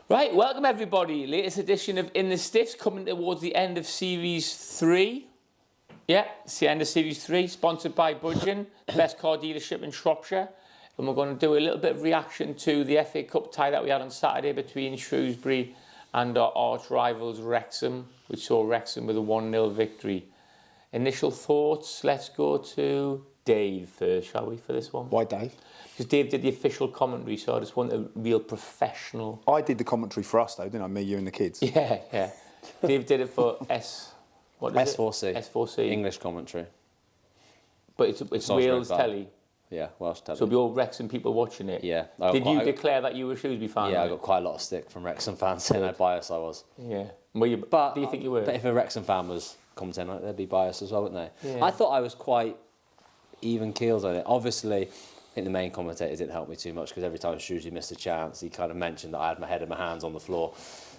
Right, welcome everybody. Latest edition of In the Stiffs, coming towards the end of Series 3. Yeah, it's the end of Series 3, sponsored by Budgeon, the best car dealership in Shropshire. And we're going to do a little bit of reaction to the FA Cup tie that we had on Saturday between Shrewsbury and our arch rivals Wrexham, which saw Wrexham with a 1-0 victory. Initial thoughts, let's go to Dave first, shall we, for this one? Why Dave? Because Dave did the official commentary, so I just want a real professional... I did the commentary for us, though, didn't I? Me, you and the kids. Yeah, yeah. Dave did it for S4C. S4C. English commentary. But it's Wales telly. Yeah, Welsh telly. So there'll be all Wrexham people watching it. Yeah. Did you declare that you were a Shrewsbury fan? Yeah, I got quite a lot of stick from Wrexham fans saying how biased I was. Yeah. But do you think you were? But if a Wrexham fan was commentating, they'd be biased as well, wouldn't they? Yeah. I thought I was quite even-keeled on it. Obviously, I think the main commentator didn't help me too much because every time Shrewsbury missed a chance, he kind of mentioned that I had my head and my hands on the floor.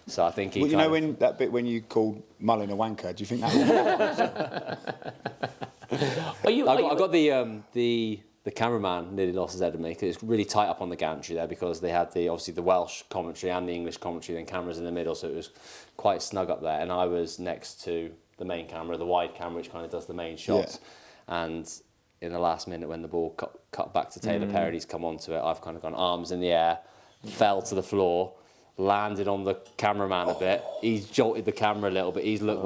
So I think he. Well, you know when that bit when you called Mullin a wanker? Do you think that? I got the cameraman nearly lost his head at me because it's really tight up on the gantry there because they had obviously the Welsh commentary and the English commentary, then cameras in the middle, so it was quite snug up there. And I was next to the main camera, the wide camera, which kind of does the main shots. Yeah. And in the last minute when the ball cut back to Taylor Perry, he's come onto it. I've kind of gone arms in the air, fell to the floor, landed on the cameraman a bit. He's jolted the camera a little bit. He's looked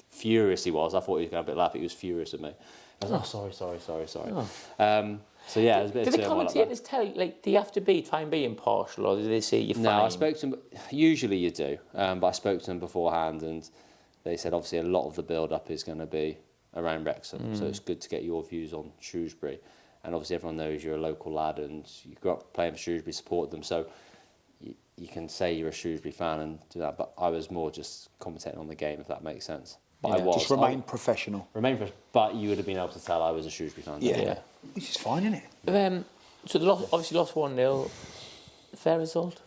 furious he was. I thought he was going to be a bit laugh. He was furious at me. I was sorry. Oh. So yeah, it was a bit did the commentators tell you, like, do you have to try and be impartial, or do they say you're fine? No, I spoke to them. Usually you do, but I spoke to them beforehand, and they said obviously a lot of the build-up is going to be around Wrexham, so it's good to get your views on Shrewsbury. And obviously everyone knows you're a local lad and you grew up playing for Shrewsbury, support them, so you can say you're a Shrewsbury fan and do that. But I was more just commentating on the game, if that makes sense. But I was. Just remain professional. But you would have been able to tell I was a Shrewsbury fan. Yeah. Which is fine, isn't it? So they obviously lost 1-0. Fair result?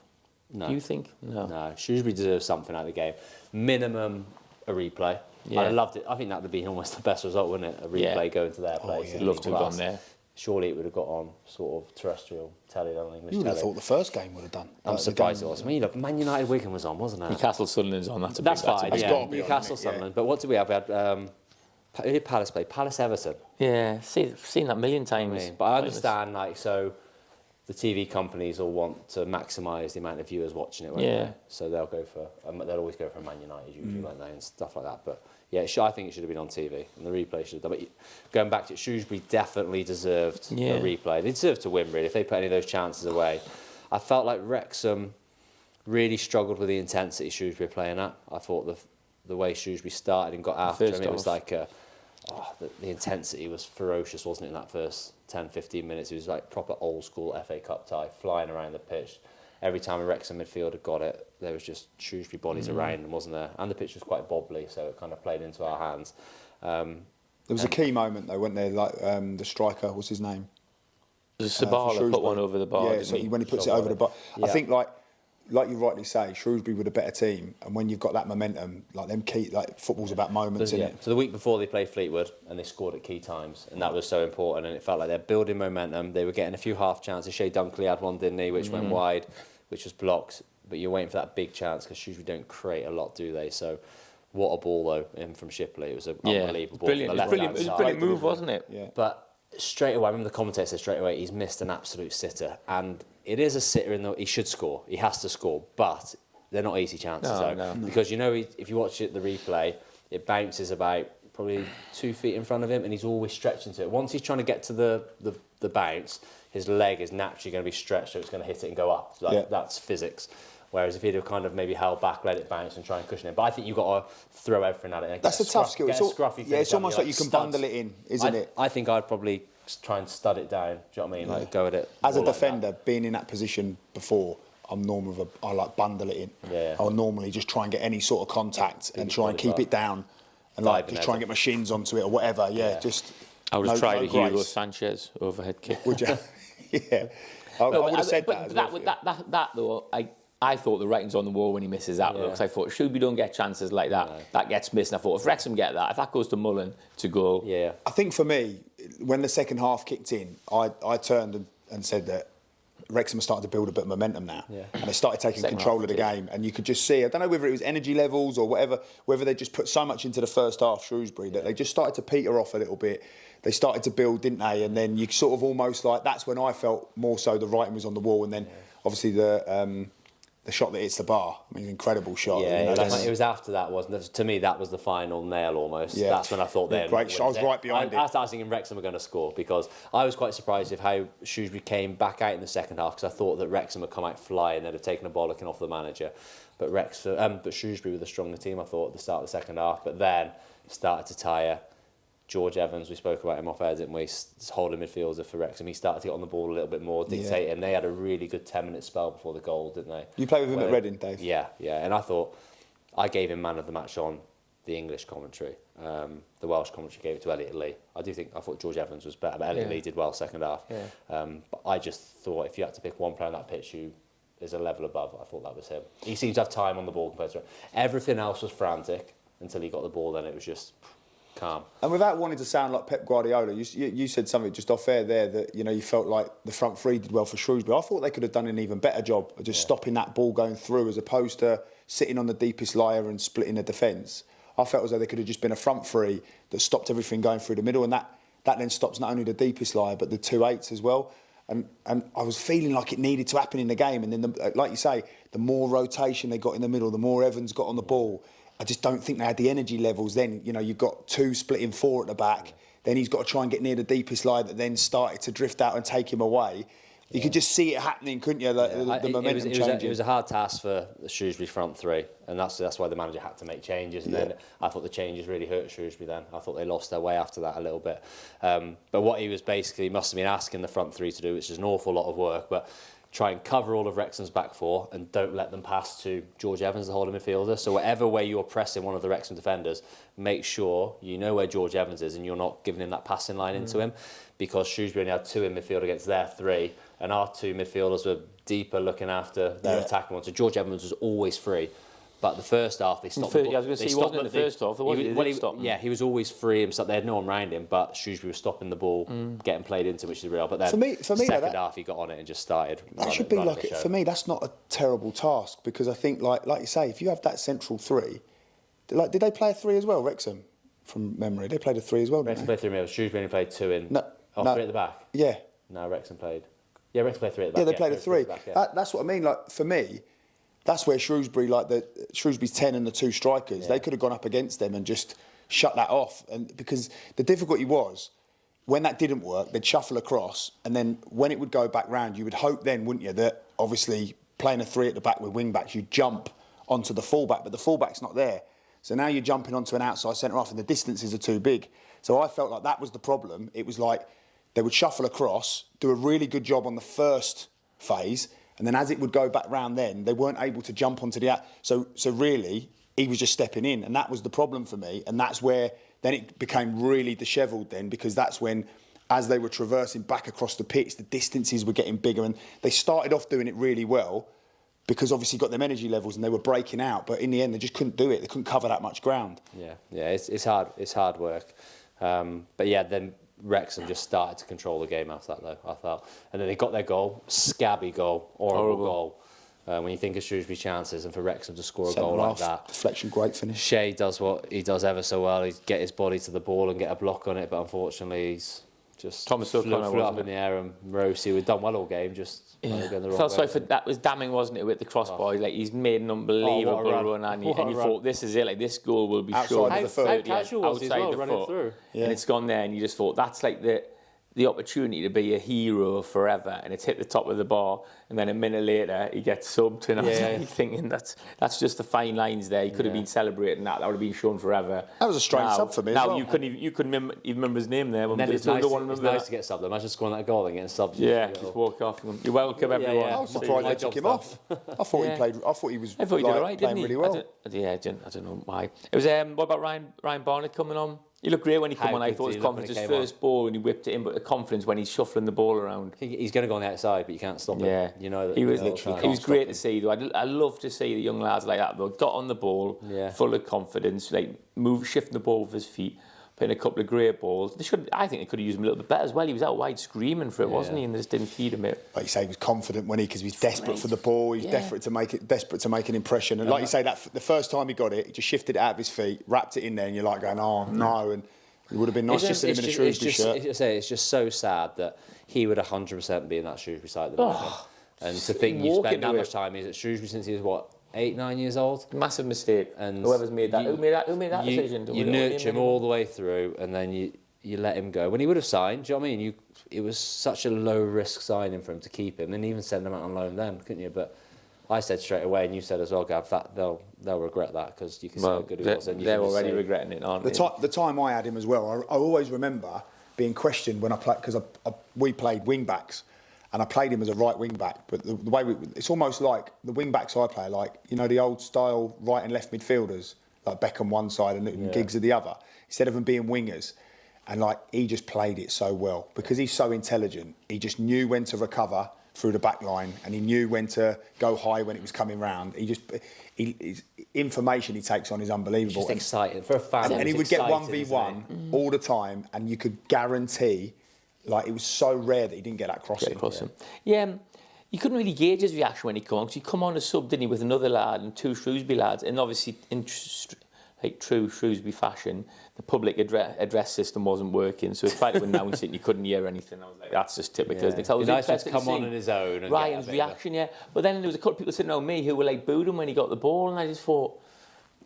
No. Do you think? No. Shrewsbury deserves something out of the game. Minimum a replay. Yeah. I loved it. I think that would have been almost the best result, wouldn't it? A replay going to their place. I'd love to have gone there. Surely it would have got on sort of terrestrial telly on English You would telly. have thought the first game would have done. I'm surprised it was. I mean, look, Man United Wigan was on, wasn't it? Newcastle Sunderland's on. That's fine. Yeah. Newcastle on, Sunderland. But what did we have? We had who did Palace play? Palace Everton. Yeah, seen that a million times. But I understand, like, so the TV companies all want to maximise the amount of viewers watching it, won't they? So they'll always go for Man United usually, won't they, and stuff like that. But yeah, I think it should have been on TV, and the replay should have done. But going back to it, Shrewsbury definitely deserved a replay. They deserved to win, really, if they put any of those chances away. I felt like Wrexham really struggled with the intensity Shrewsbury were playing at. I thought the way Shrewsbury started and got after him, it was like the intensity was ferocious, wasn't it, in that first 10-15 minutes. It was like proper old school FA Cup tie, flying around the pitch. Every time a Wrexham midfielder got it, there was just Shrewsbury bodies around them, wasn't there? And the pitch was quite bobbly, so it kind of played into our hands. There was a key moment, though, wasn't there? Like the striker, what's his name? Sabala put one over the bar. Yeah, so when he puts it over the bar. Yeah. I think, like you rightly say, Shrewsbury were the better team, and when you've got that momentum, football's about moments, isn't it? So the week before they played Fleetwood, and they scored at key times, and that was so important, and it felt like they're building momentum. They were getting a few half chances. Shea Dunkley had one, didn't he, which went wide, which was blocked, but you're waiting for that big chance because Shrewsbury don't create a lot, do they? So what a ball, though, in from Shipley. It was an unbelievable ball. It was a brilliant move, wasn't it? Yeah. But straight away, I remember the commentator said straight away, he's missed an absolute sitter, and it is a sitter in that he should score. He has to score, but they're not easy chances, because you know if you watch it, the replay, it bounces about probably 2 feet in front of him, and he's always stretching to it. Once he's trying to get to the bounce, his leg is naturally going to be stretched, so it's going to hit it and go up. That's physics. Whereas if he'd have kind of maybe held back, let it bounce and try and cushion it. But I think you've got to throw everything at it. That's a tough skill. It's almost like you can bundle it in, isn't it? I think I'd probably try and stud it down. Do you know what I mean? Like go at it. As a defender, being in that position before, I like bundle it in. Yeah. I'll normally just try and get any sort of contact and try and keep it down, and just try and get my shins onto it or whatever. Yeah. Just. I would have tried a Hugo Sanchez overhead kick. Would you? Yeah. I would have said that. That though, I thought the writing's on the wall when he misses that because I thought, Shrewsbury don't get chances like that. No. That gets missed. And I thought, if Wrexham get that, if that goes to Mullin to goal. Yeah. I think for me, when the second half kicked in, I turned and said that Wrexham started to build a bit of momentum now, and they started taking Second control half, of the game. And you could just see, I don't know whether it was energy levels or whatever, whether they just put so much into the first half, Shrewsbury, that they just started to peter off a little bit. They started to build, didn't they? And then you sort of almost like, that's when I felt more so the writing was on the wall. And then obviously the shot that hits the bar, I mean, incredible shot. Yeah, you know, it was after that, wasn't it? To me, that was the final nail almost. Yeah. That's when I thought then. Great shot. I was right behind it. I started thinking Wrexham were going to score, because I was quite surprised with how Shrewsbury came back out in the second half, because I thought that Wrexham would come out flying, they'd have taken a bollocking off the manager. But Shrewsbury were the stronger team, I thought, at the start of the second half. But then started to tire. George Evans, we spoke about him off air, didn't we? Holding midfielder for Wrexham. He started to get on the ball a little bit more, dictating. They had a really good 10-minute spell before the goal, didn't they? You played with him at Reading, Dave? Yeah. And I thought, I gave him man of the match on the English commentary. The Welsh commentary gave it to Elliot Lee. I thought George Evans was better, but Elliot Lee did well second half. Yeah. But I just thought if you had to pick one player on that pitch who is a level above, I thought that was him. He seemed to have time on the ball compared to everything else was frantic until he got the ball, then it was just calm. And without wanting to sound like Pep Guardiola, you said something just off air there that, you know, you felt like the front three did well for Shrewsbury. I thought they could have done an even better job of just stopping that ball going through, as opposed to sitting on the deepest layer and splitting the defence. I felt as though there could have just been a front three that stopped everything going through the middle, and that then stops not only the deepest layer but the 2/8s as well. And I was feeling like it needed to happen in the game. And then, like you say, the more rotation they got in the middle, the more Evans got on the ball. I just don't think they had the energy levels then. You know, you've got two splitting four at the back. Then he's got to try and get near the deepest line that then started to drift out and take him away. You could just see it happening, couldn't you? The momentum changing. It was a hard task for the Shrewsbury front three, and that's why the manager had to make changes. And then I thought the changes really hurt Shrewsbury then. I thought they lost their way after that a little bit. But what he was basically must have been asking the front three to do, which is an awful lot of work, but try and cover all of Wrexham's back four and don't let them pass to George Evans, the holding midfielder. So whatever way you're pressing one of the Wrexham defenders, make sure you know where George Evans is and you're not giving him that passing line into him, because Shrewsbury only had two in midfield against their three, and our two midfielders were deeper looking after their attacking one. So George Evans was always free. But the first half, they stopped. I was going to say, he wasn't in the first half. He was always free himself. They had no one around him, but Shrewsbury was stopping the ball, getting played into, which is real. But then, for me, second half, he got on it and just started. That should be like, for me, that's not a terrible task, because I think, like you say, if you have that central three, did they play a three as well, Wrexham, from memory? They played a three as well, didn't Wrexham played 3 minutes. Shrewsbury only played 2 in. No, 3 at the back. Yeah. No, Wrexham played. Yeah, Wrexham played 3 at the back. Yeah, they played a 3. Back, That's what I mean. Like, for me, that's where Shrewsbury, Shrewsbury's 10 and the 2 strikers, they could have gone up against them and just shut that off. And because the difficulty was, when that didn't work, they'd shuffle across, and then when it would go back round, you would hope then, wouldn't you, that obviously playing a 3 at the back with wing backs, you jump onto the fullback, but the fullback's not there. So now you're jumping onto an outside centre half, and the distances are too big. So I felt like that was the problem. It was like they would shuffle across, do a really good job on the first phase, and then as it would go back round then, they weren't able to jump onto the out. So really, he was just stepping in, and that was the problem for me. And that's where then it became really dishevelled then, because that's when, as they were traversing back across the pitch, the distances were getting bigger, and they started off doing it really well, because obviously got them energy levels and they were breaking out. But in the end, they just couldn't do it. They couldn't cover that much ground. Yeah, it's hard. It's hard work. But yeah, then Wrexham just started to control the game after that, though, I felt. And then they got their goal, scabby goal, horrible goal. When you think of Shrewsbury chances, and for Wrexham to score a goal like that. Deflection, great finish. Shea does what he does ever so well. He get his body to the ball and get a block on it, but unfortunately he's just flew up in the air, and Rosie, we'd done well all game, just going the wrong felt way. sorry for that. Was damning, wasn't it, with the crossbar? Like, he's made an unbelievable run, and you thought, this is it. Like, this goal will be sure. Outside the foot. How casual was he as well, the running foot. through? Yeah. And it's gone there, and you just thought, that's like the opportunity to be a hero forever, and it's hit the top of the bar, and then a minute later he gets subbed, and I was like thinking that's just the fine lines there. He could have been celebrating that. That would have been shown forever. That was a strange sub for me. Now as well. you couldn't even remember his name there. And then it's nice to get subbed. Imagine scoring that goal and getting subbed. Yeah, just walk off. You're welcome, everyone. I was surprised they took him off. I thought he played. I thought he was. I thought he did all right, didn't he? Really well. I don't know why. It was. What about Ryan Barnett coming on? He looked great when he came on. I thought his confidence, his first ball, and he whipped it in, but the confidence when he's shuffling the ball around. He's going to go on the outside, but you can't stop him. Yeah, you know that. He was great to see, though. I love to see the young lads like that, though. Got on the ball, full of confidence, like shifting the ball with his feet. hitting a couple of great balls. I think they could have used him a little bit better as well. He was out wide screaming for it, wasn't he? And they just didn't feed him it. Like you say, he was confident when because he was desperate for the ball. He was desperate to make an impression. And like you say, that the first time he got it, he just shifted it out of his feet, wrapped it in there, and you're like going, oh no. And it would have been nice to see him in a Shrewsbury shirt. It's just so sad that he would 100% be in that Shrewsbury side at the moment. And to think you spent that much time, he's at Shrewsbury since he was, what, 8, 9 years old? Massive mistake. And whoever's made that, who made that decision? You nurture him all the way through, and then you let him go. When he would have signed, do you know what I mean? It was such a low-risk signing for him to keep him, and even send him out on loan then, couldn't you? But I said straight away, and you said as well, Gav, that they'll regret that, because you can see how good he was. And they're already regretting it, aren't they? The time I had him as well, I always remember being questioned when I played, because we played wing-backs, and I played him as a right wing-back, but the way it's almost like the wing-backs I play, like, you know, the old-style right and left midfielders, like Beckham one side and Giggs the other, instead of them being wingers. And, like, he just played it so well, because he's so intelligent. He just knew when to recover through the back line, and he knew when to go high when it was coming round. His information he takes on is unbelievable. Just exciting for a fan. And he would get 1v1 all the time, and you could guarantee, like, it was so rare that he didn't get that crossing. Yeah, you couldn't really gauge his reaction when he come on, because he come on as sub, didn't he, with another lad and 2 Shrewsbury lads, and obviously in like true Shrewsbury fashion, the public address system wasn't working, so he tried to announce it and you couldn't hear anything. I was like, that's just typical. Yeah. It was nice to come on in his own. And Ryan's reaction, But then there was a couple of people sitting around me who were like booed him when he got the ball, and I just thought,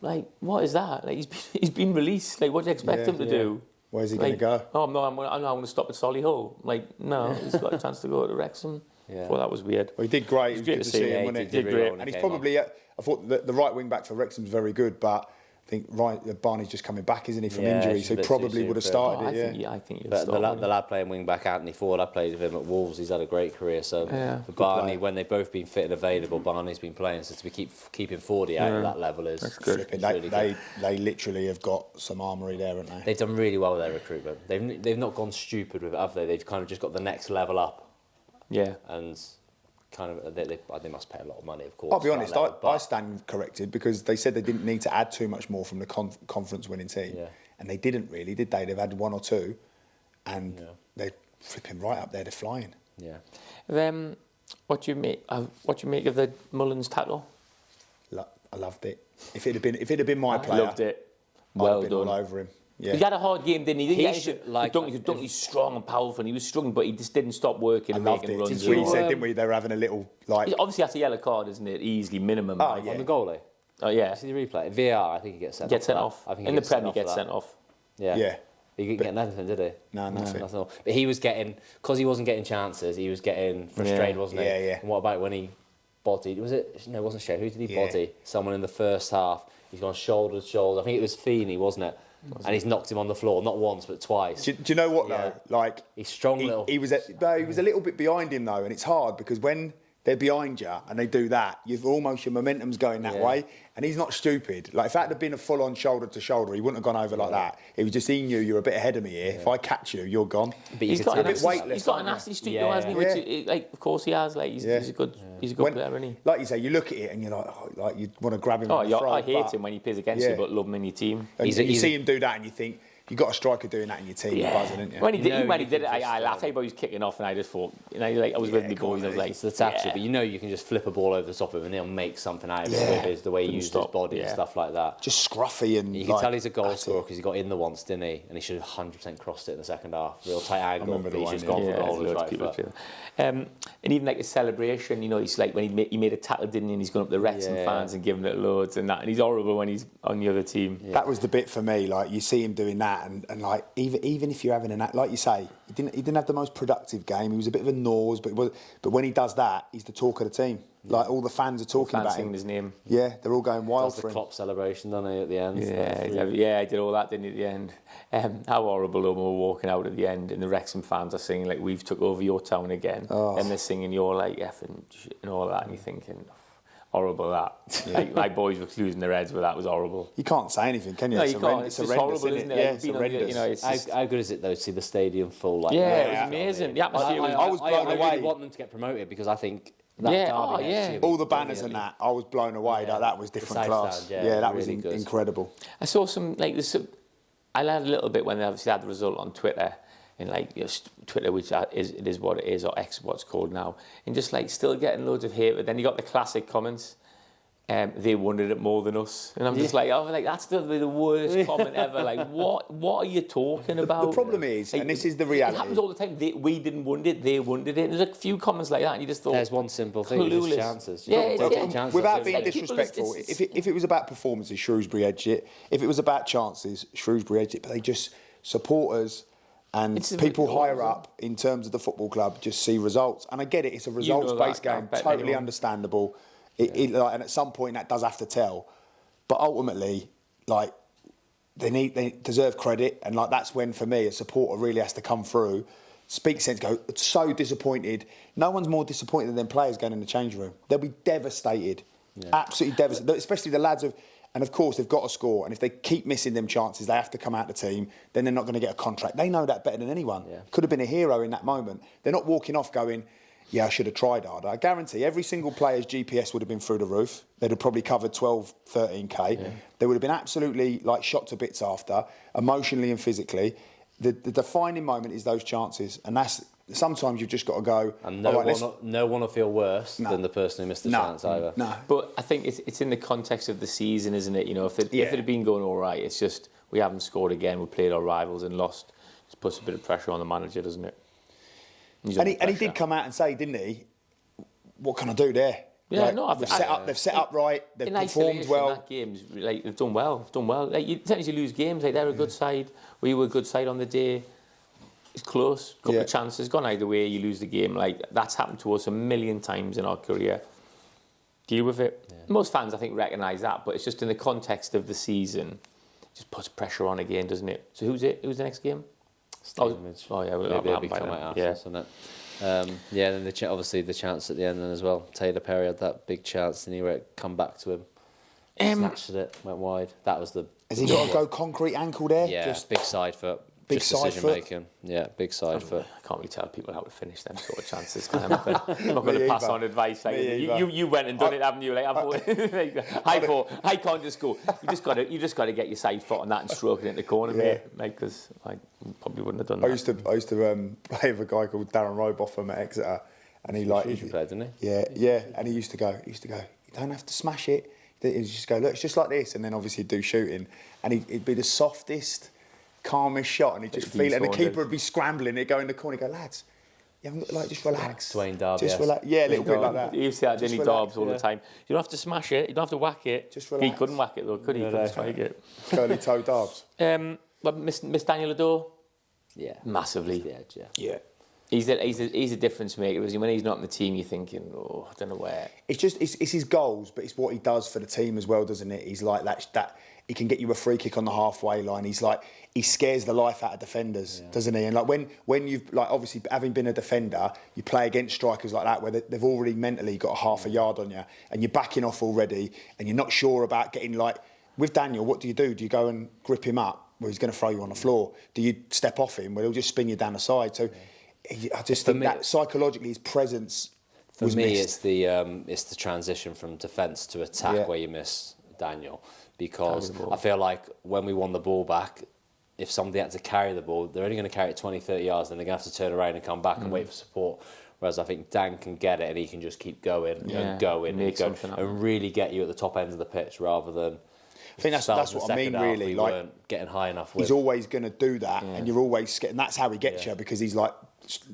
like, what is that? Like, he's been released. Like, what do you expect him to do? Where's he going to go? Oh, no, I'm going to stop at Solihull. Like, no, he's got a chance to go to Wrexham. Yeah. Well, that was weird. Well, he did great. It was good to see him, wasn't it? He did great. And he's probably, I thought the right wing back for Wrexham's very good, but I think Barney's just coming back, isn't he, from injury? So he probably would have started it. I think the lad playing wing back, Anthony Ford, I played with him at Wolves. He's had a great career. So for Barney, when they've both been fit and available, Barney's been playing. So to be keeping Fordy out at that level is good. They literally have got some armoury there, haven't they? They've done really well with their recruitment. They've not gone stupid with it, have they? They've kind of just got the next level up. Yeah. And kind of they must pay a lot of money, of course. I'll be honest, I stand corrected, because they said they didn't need to add too much more from the conference winning team, and they didn't really, did they? They've had 1 or 2, and they're flipping right up there. They're flying. Yeah. What do you make of the Mullins tackle? I loved it. If it had been my player, I loved it. Well done. All over him. Yeah. He had a hard game, didn't he? He's strong and powerful, and he was struggling, but he just didn't stop working and making runs. We said, didn't we? They were having a little, like... Obviously, that's a yellow card, isn't it? Easily, minimum. On the goalie? Oh, yeah. See the replay? VAR, I think he gets sent off. I think in the Prem, he gets sent off. Yeah. He didn't get anything, did he? No, nothing. But he was getting... Because he wasn't getting chances, he was getting frustrated, wasn't he? Yeah. And what about when he bodied... Was it... No, it wasn't Shea. Who did he body? Someone in the first half. He's gone shoulder to shoulder. I think it was Feeney, wasn't it? And he's knocked him on the floor, not once but twice. Do you know what though? Like, he's strong. He was a little bit behind him though, and it's hard because when they're behind you and they do that, your momentum's going that way. And he's not stupid. Like, if that had been a full-on shoulder to shoulder, he wouldn't have gone over like that. It was just, he knew you're a bit ahead of me here. If I catch you, you're gone. But he's got a nasty streak though, hasn't he? Which, like, of course he has. Like, he's a good player, isn't he? Like you say, you look at it and you're like, like you want to grab him. I hate him when he plays against you, but love him in your team. And you see him do that and you think, you've got a striker doing that in your team, you're buzzing, haven't you? When he did it, I laughed. I thought he was kicking off, and I just thought, like, I was with my boys. I was like, it's the tactic, but you can just flip a ball over the top of him, and he'll make something out of it with the way he uses his body and stuff like that. Just scruffy and. You can tell he's a goal scorer because he got in the once, didn't he? And he should have 100% crossed it in the second half. Real tight angle, but he's just gone for the goal with his right foot. And even like his celebration, he's like when he made a tackle, didn't he? And he's gone up the Wrexham fans and giving it loads and that. And he's horrible when he's on the other team. Yeah. That was the bit for me. Like, you see him doing that, and like even if you're having an, like you say, he didn't have the most productive game. He was a bit of a nose, but when he does that, he's the talk of the team. Like, all the fans are talking about him. His name. Yeah, they're all going wild for him. The Klopp celebration, doesn't he, at the end? Yeah, he did all that, didn't he, at the end? How horrible though, when we were walking out at the end and the Wrexham fans are singing, like, we've took over your town again. And they're singing, you're like effing shit and all that, and you're thinking, horrible that. Like, my boys were losing their heads, but that was horrible. You can't say anything, can you? No, you can't. It's just horrible, isn't it? Yeah, it's horrendous. How good is it, though, to see the stadium full like that? Yeah, it was amazing. The atmosphere was... I was blown away. I really want them to get promoted because I think... All the banners and that, I was blown away. That was different class. Stand, that really was incredible. I saw some, like, I learned a little bit when they obviously had the result on Twitter, and like Twitter, which it is what it is, or X, what it's called now, and just like still getting loads of hate. But then you got the classic comments. They wanted it more than us, and I'm just like, that's the worst comment ever. Like, what are you talking about? The problem is, like, and this is the reality. It happens all the time. We didn't want it; they wanted it. There's a few comments like that, and you just thought, there's one simple thing: just chances. Chances. Without being disrespectful, if it was about performances, Shrewsbury edged it. If it was about chances, Shrewsbury edged it. But they just supporters and people higher up in terms of the football club just see results. And I get it; it's a results-based game, totally understandable. And at some point that does have to tell, but ultimately, like they deserve credit, and like that's when for me a supporter really has to come through, speak sense, go so disappointed. No one's more disappointed than players going in the change room. They'll be devastated, absolutely devastated. Especially the lads and of course they've got to score, and if they keep missing them chances, they have to come out the team. Then they're not going to get a contract. They know that better than anyone. Yeah. Could have been a hero in that moment. They're not walking off going, yeah, I should have tried harder. I guarantee every single player's GPS would have been through the roof. They'd have probably covered 12, 13K. Yeah. They would have been absolutely like shot to bits after, emotionally and physically. The defining moment is those chances, and that's sometimes you've just got to go. And no one will feel worse than the person who missed the chance either. No, but I think it's in the context of the season, isn't it? You know, if it had been going all right, it's just we haven't scored again. We played our rivals and lost. Just puts a bit of pressure on the manager, doesn't it? And he did come out and say, didn't he? What can I do there? Yeah, like, no, they've set up right. They've performed well. That games, like they've done well. Like sometimes you lose games. Like they're a good side. We were a good side on the day. It's close. Couple of chances gone either way. You lose the game. Like that's happened to us a million times in our career. Deal with it. Yeah. Most fans, I think, recognise that, but it's just in the context of the season. It just puts pressure on again, doesn't it? So who's it? Who's the next game? Oh yeah, it'll be coming out after, isn't it? Then obviously the chance at the end then as well. Taylor Perry had that big chance, and he come back to him, snatched it, went wide. That was the. Has he got to go concrete ankle there? Yeah, just big side foot. Big just side decision making. Yeah, big side foot. I can't really tell people how to finish them sort of chances. I'm not going to pass on advice. Like you went and done it, haven't you? Like I can't just go. You just got to get your side foot on that and stroke it in the corner, mate. Because I probably wouldn't have done that. I used to play with a guy called Darren Robotham at Exeter, and he played, didn't he? Yeah. And he used to go. You don't have to smash it. He'd just go, look, it's just like this, and then obviously do shooting, and he'd be the softest, calmest shot, and he'd just feel it, and the keeper would be scrambling, he'd go in the corner, he'd go, lads, you haven't got, like, just relax. Dwayne Darby, just relax. Yeah, a little bit like that. He used to say that, didn't he, Darbs, all the time. You don't have to smash it, you don't have to whack it. Just relax. He couldn't whack it though, could he? He couldn't strike it. Curly toe Darbs. But Miss Daniel Adore? Yeah. Massively. The edge, yeah. He's a difference maker. When he's not in the team, you're thinking, I don't know where. It's his goals, but it's what he does for the team as well, doesn't it? He's like that. He can get you a free kick on the halfway line. He scares the life out of defenders, doesn't he? And like when you've like obviously having been a defender, you play against strikers like that where they've already mentally got a half a yard on you, and you're backing off already, and you're not sure about getting like. With Daniel, what do? Do you go and grip him up where he's going to throw you on the floor? Do you step off him where he'll just spin you down the side? So. I just think that psychologically his presence was missed. It's the transition from defence to attack where you miss Daniel, because I feel like when we won the ball back, if somebody had to carry the ball, they're only going to carry it 20, 30 yards, then they're going to have to turn around and come back and wait for support. Whereas I think Dan can get it and he can just keep going and going and really get you at the top end of the pitch rather than. I think that's what I mean, really. Like weren't getting high enough. He's always going to do that, and you're always getting. That's how he gets you, because he's like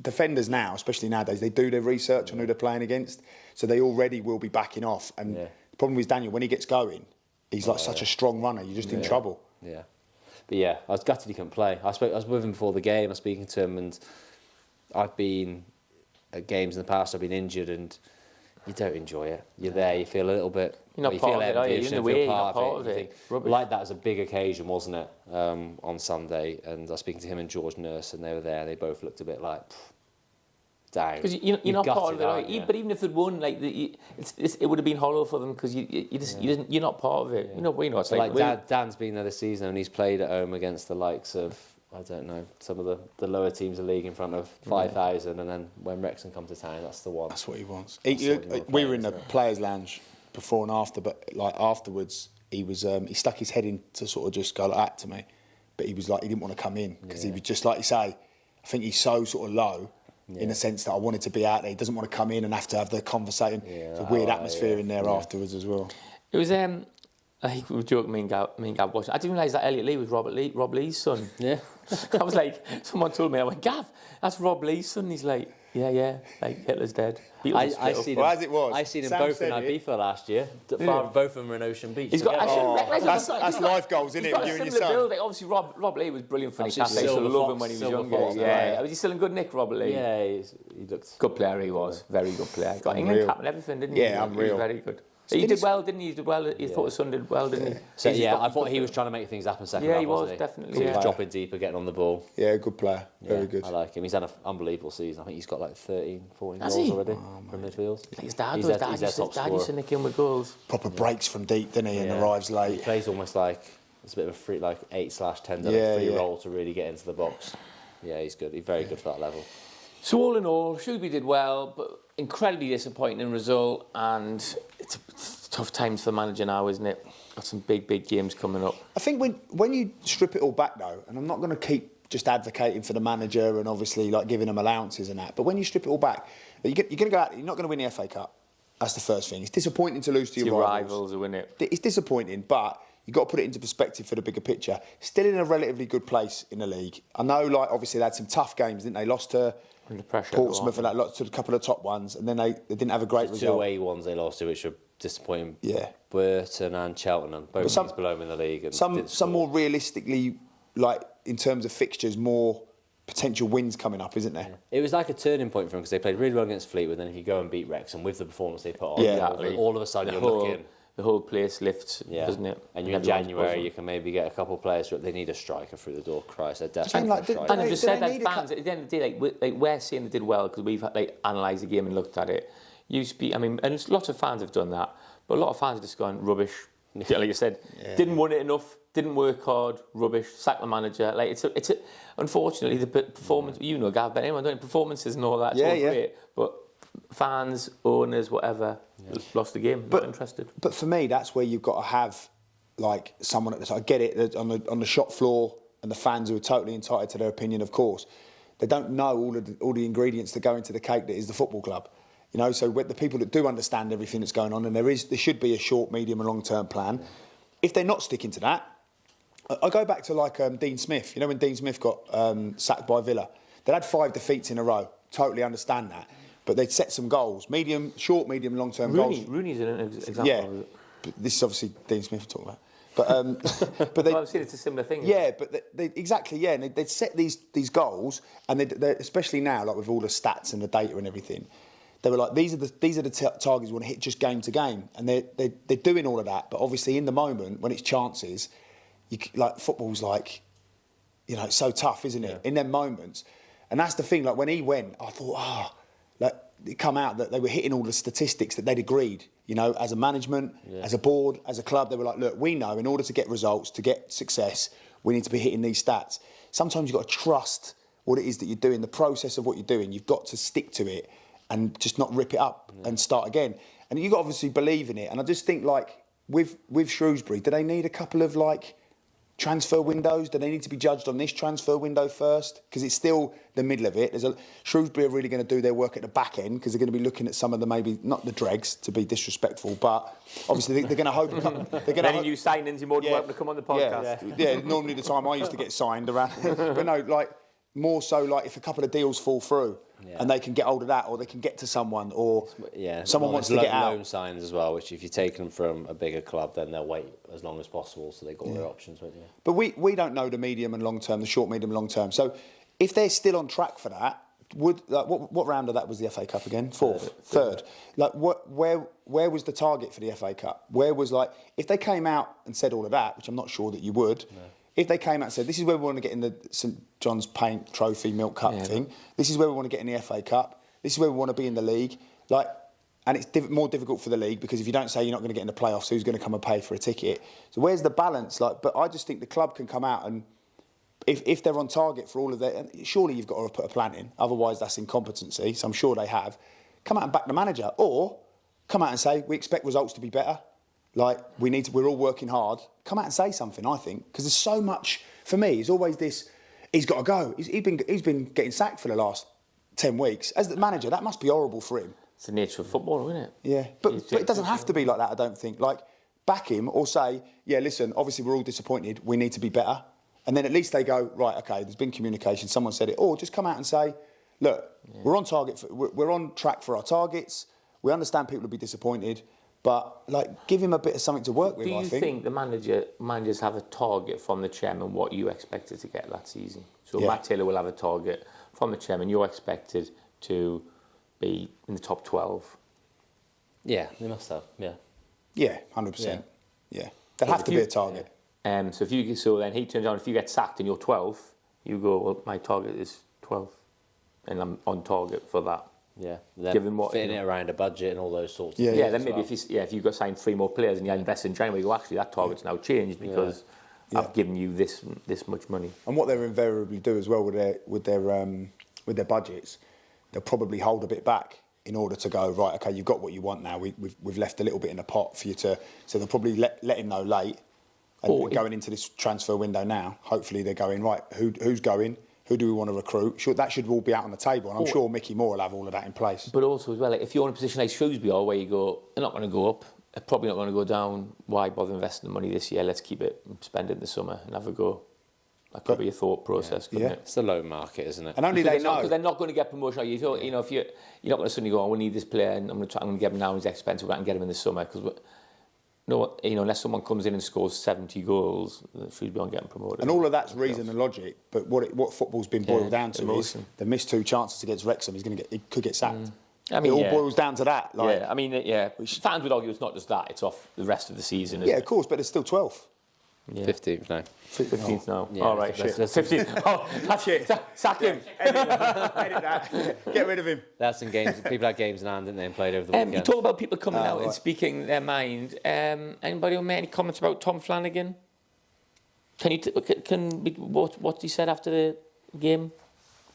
defenders now, especially nowadays. They do their research on who they're playing against, so they already will be backing off. And the problem with Daniel, when he gets going, he's like such a strong runner. You're just in trouble. Yeah, but I was gutted he couldn't play. I was with him before the game. I was speaking to him, and I've been at games in the past. I've been injured, and you don't enjoy it. You're there. You feel a little bit. You're not part of it, are you? In a way, you're not part of it. Like that was a big occasion, wasn't it? On Sunday, and I was speaking to him and George Nurse, and they were there. They both looked a bit like down. Because you're not part of it, are you? But even if they'd won, like it would have been hollow for them because you're not part of it. Yeah. You know, it's like Dan's been there this season, and he's played at home against the likes of. I don't know, some of the lower teams of the league in front of 5,000, and then when Wrexham come to town, that's the one. That's what he wants. We were in the players' lounge before and after, but like afterwards, he was he stuck his head in to sort of just go like that to me, but he was like, he didn't want to come in because he was just, like you say, I think he's so sort of low in the sense that I wanted to be out there. He doesn't want to come in and have to have the conversation. It's a weird atmosphere in there afterwards as well. It was, I think we were joking, me and Gav watching. I didn't realise that Elliot Lee was Rob Lee's son. Yeah. I was like, someone told me, I went, Gav, that's Rob Lee's son. He's like, yeah, like Hitler's dead. I seen him, as it was. I seen them Sam both in said it. Ibiza last year. Both of them were in Ocean Beach. He's got, I shouldn't recognise him. That's life goals, isn't it? He's got You a and your similar son. build. Like, obviously, Rob Lee was brilliant for Newcastle. I Absolutely. used to Silver love fox, him when he was silver younger. fox, Yeah, was he still in good nick, Robert Lee? Yeah, he looked Good player he was. Very good player. Got England cap and everything, didn't he? Yeah, He unreal. was very good. He did well, didn't he? He did well. He thought his son did well, didn't he? So I thought he was trying to make things happen second half. Yeah, he was, wasn't definitely, He yeah. was dropping deeper, getting on the ball. Yeah, good player. Very Yeah, good. I like him. He's had an unbelievable season. I think he's got like 13, 14 Has goals he? already from midfield. Like his dad He's was. their- he's their top Dad used to scorer. nick in with goals. Proper breaks from deep, doesn't he? And Yeah. arrives He late. plays almost like it's a bit of a free, like 8/10, Yeah, free yeah. roll to really get into the box. Yeah, he's good. He's very good for that level. So all in all, Shrewsbury did well, but incredibly disappointing result, and it's tough times for the manager now, isn't it? Got some big games coming up. I think when you strip it all back though, and I'm not going to keep just advocating for the manager and obviously like giving them allowances and that, but when you strip it all back, you're going to go out. You're not going to win the FA Cup. That's the first thing. It's disappointing to lose to your rivals. Win it. It's disappointing, but you've got to put it into perspective for the bigger picture. Still in a relatively good place in the league. I know, like obviously they had some tough games, didn't they? Lost to Under pressure, Portsmouth and that, lost to a couple of top ones, and then they didn't have a great Two result. away ones they lost to, which were disappointing. Yeah. Burton and Cheltenham, both some- teams below them in the league. And Some didn't score. more realistically, like in terms of fixtures, more potential wins coming up, isn't there? It was like a turning point for them because they played really well against Fleetwood. Then if you go and beat Wrexham with the performance they put on, Yeah. Exactly. all of a sudden The you're whole, looking. the whole place lifts, doesn't it? And you're in Everyone's January, buzzing. you can maybe get a couple of players. They need a striker through the door. Christ, they're desperate And, for like, a striker. And I've They- just do said they that need a fans, at the end of the day, like we're saying they did well because we've like analysed the game and looked at it. I mean, and lots of fans have done that, but a lot of fans have just gone rubbish. Yeah, like you said, didn't want it enough, didn't work hard, rubbish. Sack the manager. Like it's a unfortunately the performance. You know, Gav, but anyone doing performances and all that. It's all great, but fans, owners, whatever, lost the game. Not interested. But for me, that's where you've got to have like someone at the top. I get it on the shop floor, and the fans who are totally entitled to their opinion, of course. They don't know all the ingredients that go into the cake that is the football club. You know, so with the people that do understand everything that's going on, and there should be a short, medium, and long-term plan. If they're not sticking to that, I go back to like Dean Smith. You know, when Dean Smith got sacked by Villa, they had 5 defeats in a row. Totally understand that, but they'd set some goals, short, medium, long-term goals. Rooney's an example. Yeah, Of it. but this is obviously Dean Smith we're talking about. But but they, Well, I've seen it's a similar thing. yeah, but exactly, yeah. And they'd set these goals, and they especially now, like with all the stats and the data and everything, they were like, these are the targets we want to hit just game to game, and they're doing all of that. But obviously, in the moment when it's chances, like football's like, you know, it's so tough, isn't it? In them moments, and that's the thing. Like when he went, I thought, like it come out that they were hitting all the statistics that they'd agreed. You know, as a management, as a board, as a club, they were like, look, we know in order to get results, to get success, we need to be hitting these stats. Sometimes you've got to trust what it is that you're doing, the process of what you're doing. You've got to stick to it and just not rip it up and start again. And you've got to obviously believe in it. And I just think, like, with Shrewsbury, do they need a couple of, like, transfer windows? Do they need to be judged on this transfer window first? Because it's still the middle of it. Shrewsbury are really going to do their work at the back end because they're going to be looking at some of the maybe not the dregs to be disrespectful, but obviously they're going to hope. Any new signings, you're more than welcome to come on the podcast. Yeah, normally the time I used to get signed around, but no, like more so like if a couple of deals fall through and they can get hold of that, or they can get to someone, or someone wants to get out. Loan signs as well, which if you take them from a bigger club, then they'll wait as long as possible, so they've got all their options, won't you? But we don't know the medium and long term, the short, medium, long term. So if they're still on track for that, what round of that was the FA Cup again? Third. Like where was the target for the FA Cup? Where was like if they came out and said all of that, which I'm not sure that you would. No. If they came out and said, this is where we want to get in the St John's Paint Trophy Milk Cup thing, this is where we want to get in the FA Cup, this is where we want to be in the league, like, and it's more difficult for the league because if you don't say you're not going to get in the playoffs, who's going to come and pay for a ticket? So where's the balance? Like, but I just think the club can come out and if they're on target for all of that, surely you've got to put a plan in. Otherwise, that's incompetency. So I'm sure they have. Come out and back the manager, or come out and say we expect results to be better. Like we're all working hard. Come out and say something. I think because there's so much for me, it's always this. He's got to go. He's been getting sacked for the last 10 weeks. As the manager, that must be horrible for him. It's the nature of football, isn't it? Yeah, but it doesn't have to be like that, I don't think. Like, back him or say, yeah, listen, obviously we're all disappointed, we need to be better. And then at least they go, right, OK, there's been communication, someone said it. Or just come out and say, look, we're on target, we're on track for our targets, we understand people will be disappointed, but, like, give him a bit of something to work with, I think. Do you think the managers have a target from the chairman what you expected to get that season? So Matt Taylor will have a target from the chairman, you're expected to be in the top 12. Yeah, they must have. Yeah. Yeah, 100%. Yeah, there'll have to be a target. So then he turns around. If you get sacked and you're 12th, you go, well, my target is 12th, and I'm on target for that. Yeah. Then given what fitting it around a budget and all those sorts of things. things. Yeah. Then maybe if you got signed 3 more players and you invest in January, you go, actually that target's now changed because I've given you this much money. And what they'll invariably do as well with their budgets, they'll probably hold a bit back in order to go, right, OK, you've got what you want now. We've left a little bit in the pot for you to... So they'll probably let him know late. And going into this transfer window now, hopefully they're going, right, who's going? Who do we want to recruit? That should all be out on the table. And I'm sure Mickey Moore will have all of that in place. But also as well, like, if you're in a position like Shrewsbury are, where you go, they're not going to go up, they're probably not going to go down. Why bother investing the money this year? Let's keep it, spend it in the summer and have a go. That could be a thought process, couldn't it? It's the low market, isn't it? And only they know. Because they're not going to get promotion. If you're not going to suddenly go, we need this player and I'm going to get him now, he's expensive, we can get him in the summer. Because unless someone comes in and scores 70 goals, Shrewsbury aren't getting promoted. And all of that's reason and logic, but what football's been boiled down to is they missed 2 chances against Wrexham, he could get sacked. I mean, it all boils down to that. Like, fans would argue it's not just that, it's off the rest of the season. Yeah, of course, but it's still 12th. Yeah. 15th now. 15th now. Yeah, all right, shit. 15th. Oh, that's it. Sack him. Edit that. Get rid of him. That's in games. People had games in hand, didn't they, and played over the weekend. You talk about people coming out and speaking their mind. Anybody make any comments about Tom Flanagan? What he said after the game?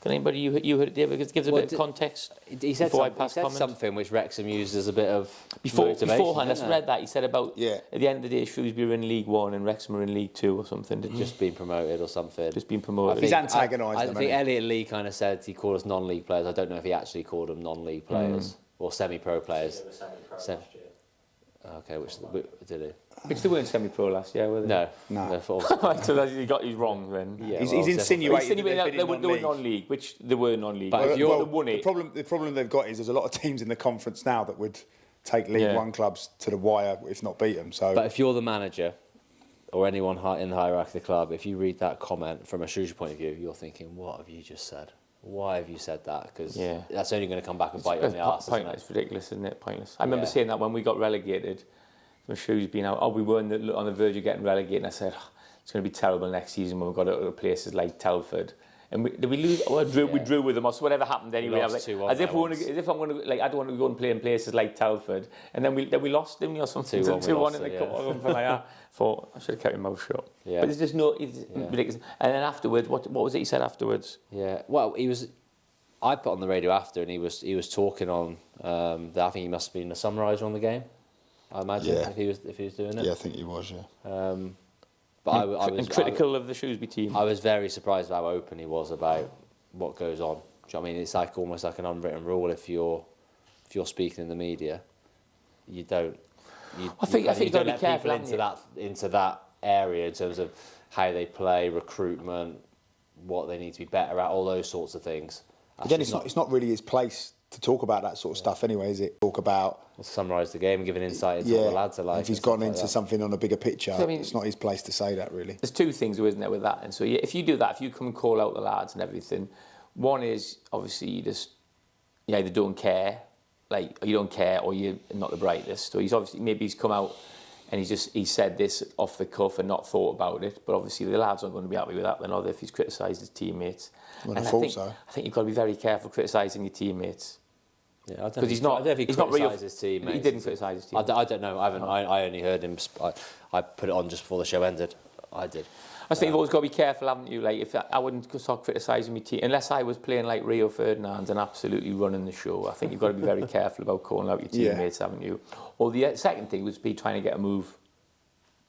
Can anybody you heard it, David? Gives a bit of context. He said something which Wrexham used as a bit of beforehand. I read that he said about at the end of the day, Shrewsbury were in League One and Wrexham were in League Two or something. Just been promoted or something. Just been promoted. He's antagonised them. I think Elliot Lee kind of said he called us non-league players. I don't know if he actually called them non-league players or semi-pro players. Okay, which did he? Which they weren't semi-pro last year, were they? No. So he's wrong then. Yeah, he's insinuating they were non-league, which they were non-league. But if you're won it. The problem they've got is there's a lot of teams in the conference now that would take League One clubs to the wire, if not beat them. So, but if you're the manager or anyone in the hierarchy of the club, if you read that comment from a Shrewsbury point of view, you're thinking, what have you just said? Why have you said that? Because that's only going to come back and bite you on the arse. It's ridiculous, isn't it? Pointless. I remember saying that when we got relegated. From Shrewsbury now, we were on the verge of getting relegated, and I said, it's going to be terrible next season when we've got to go to places like Telford. And did we lose? We drew with them, or so whatever happened anyway. I was like, as if I'm going to, like, I don't want to go and play in places like Telford. And then we lost, didn't we, or something? 2-1 in the cup or something like that. Thought I should have kept my mouth shut. Yeah. But there's just it's ridiculous. And then afterwards, what was it he said afterwards? Yeah. Well, I put on the radio after, and he was talking on. I think he must have been the summariser on the game. I imagine if he was doing it. Yeah, I think he was. Yeah. But I was critical of the Shrewsbury team. I was very surprised how open he was about what goes on. Do you know what I mean? It's like almost like an unwritten rule. If you're speaking in the media, you don't. I think you got to be careful into that area in terms of how they play, recruitment, what they need to be better at, all those sorts of things. Again, it's not really his place to talk about that sort of stuff anyway, is it? Talk about... Summarise the game, give an insight into what the lads are like. If he's gone into something on a bigger picture, it's not his place to say that, really. There's 2 things, isn't there, with that? And so if you do that, if you come and call out the lads and everything, one is, obviously, you either don't care, like, or you don't care, or you're not the brightest. So he's come out and he said this off the cuff and not thought about it, but obviously the lads aren't going to be happy with that, then, are they, if he's criticised his teammates. Well, I think you've got to be very careful criticising your teammates. Yeah, I don't know if he criticised his teammates. He didn't criticise his teammates. I don't know. I only heard him. I put it on just before the show ended. I did. I think you've always got to be careful, haven't you? Like, if I wouldn't start criticising my team unless I was playing like Rio Ferdinand and absolutely running the show. I think you've got to be very careful about calling out your teammates, haven't you? Or the second thing would be trying to get a move,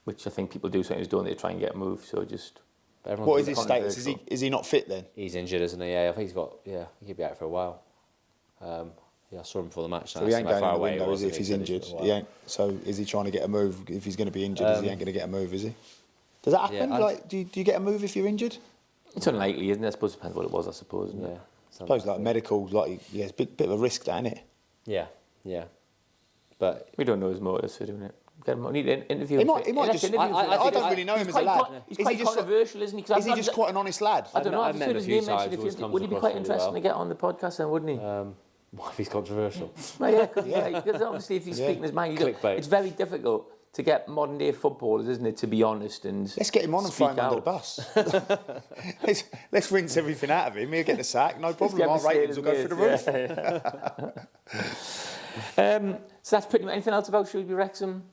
which I think people do sometimes, don't they? Try and get a move. So just What is his status? Is he not fit then? He's injured, isn't he? Yeah, I think he's got. Yeah, he'll be out for a while. Yeah, I saw him before the match. So he ain't going in the window, is he, if he's injured? He ain't. So is he trying to get a move? If he's going to be injured, he ain't going to get a move, is he? Does that happen? Yeah, do you get a move if you're injured? It's unlikely, isn't it? I suppose it depends what it was, I suppose, isn't it? I suppose like medical, it's a bit of a risk, that, isn't it? Yeah. But we don't know his motives for doing it. We need to interview him. He might just. I don't really know him as a lad. He's quite controversial, isn't he? Is he just quite an honest lad? I don't know. I've met him a few times. Would he be quite interesting to get on the podcast then, wouldn't he? What if he's controversial? Well, yeah, because obviously if he's speaking his mind, it's very difficult to get modern day footballers, isn't it, to be honest and let's get him on and throw him under the bus. let's rinse everything out of him. He'll get the sack, no problem. Our ratings will go through the roof. So that's pretty much. Anything else about Shrewsbury Wrexham?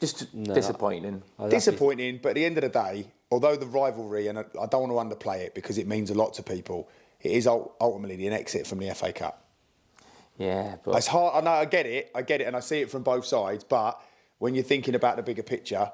Just disappointing. Disappointing, but at the end of the day, although the rivalry, and I don't want to underplay it because it means a lot to people, it is ultimately an exit from the FA Cup. Yeah, but it's hard. I know. I get it, and I see it from both sides. But when you're thinking about the bigger picture,